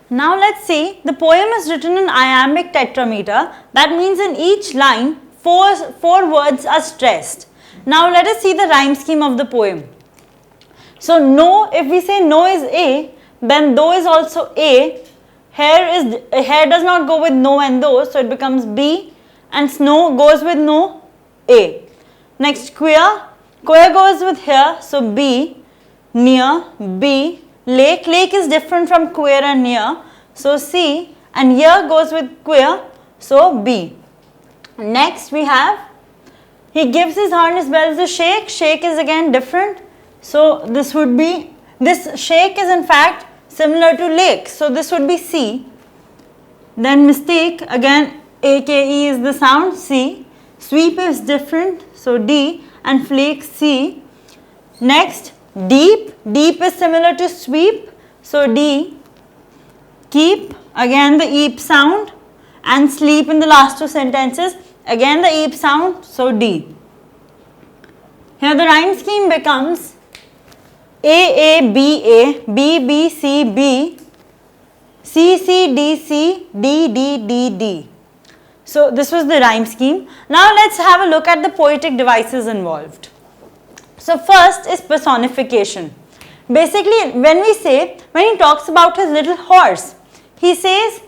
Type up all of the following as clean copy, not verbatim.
Now let's see, the poem is written in iambic tetrameter. That means in each line, four words are stressed. Now let us see the rhyme scheme of the poem. So no, if we say no is A, then though is also A. Hair does not go with no and though, so it becomes B, and snow goes with no, A. Next, queer goes with here, so B. Near, B. Lake is different from queer and near, so C, and year goes with queer, so B. Next we have, he gives his harness bells a shake. Shake is again different, so this would be, this shake is in fact similar to lake, so this would be C. Then mistake, again AKE is the sound, C. Sweep is different, so D, and flake, C. Next, deep is similar to sweep, so D. Keep, again the eep sound, and sleep in the last two sentences, again the eep sound, so D. Here the rhyme scheme becomes A, B, B, C, B, C, D, D. So this was the rhyme scheme. Now let's have a look at the poetic devices involved. So first is personification. Basically when he talks about his little horse, he says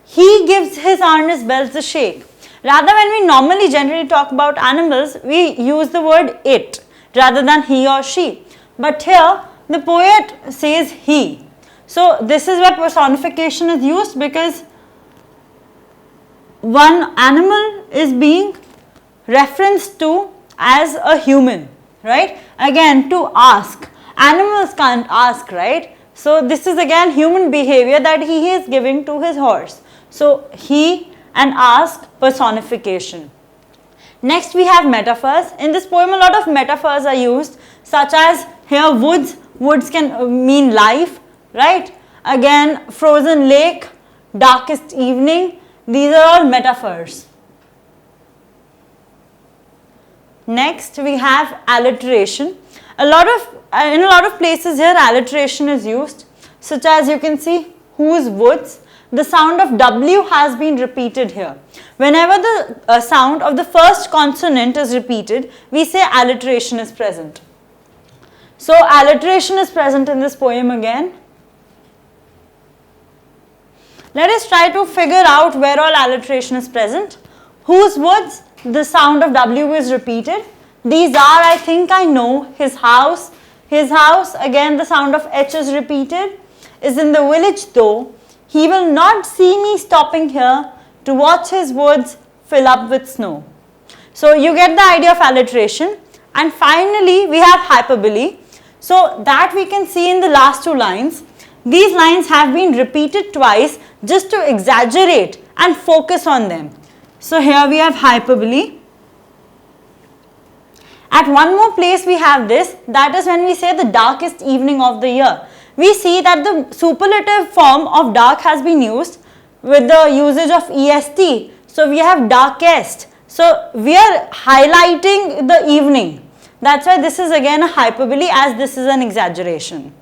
he gives his harness bells a shake. Rather, when we normally generally talk about animals, we use the word it rather than he or she. But here the poet says he. So this is where personification is used, because one animal is being referenced to as a human, right? Again, to ask. Animals can't ask, right? So this is again human behavior that he is giving to his horse. So he and ask, personification. Next we have metaphors. In this poem a lot of metaphors are used, such as here woods can mean life, right? Again frozen lake, darkest evening, these are all metaphors. Next we have alliteration. In a lot of places here alliteration is used, such as you can see whose woods, the sound of W has been repeated here. Whenever the sound of the first consonant is repeated, we say alliteration is present. So alliteration is present in this poem again. Let us try to figure out where all alliteration is present. Whose woods, the sound of W is repeated. These are, I think I know, his house, again the sound of H is repeated. Is in the village though, he will not see me stopping here to watch his woods fill up with snow. So you get the idea of alliteration. And finally we have hyperbole. So that we can see in the last two lines. These lines have been repeated twice just to exaggerate and focus on them. So here we have hyperbole. At one more place we have this, that is when we say the darkest evening of the year. We see that the superlative form of dark has been used with the usage of est. So we have darkest. So we are highlighting the evening. That's why this is again a hyperbole, as this is an exaggeration.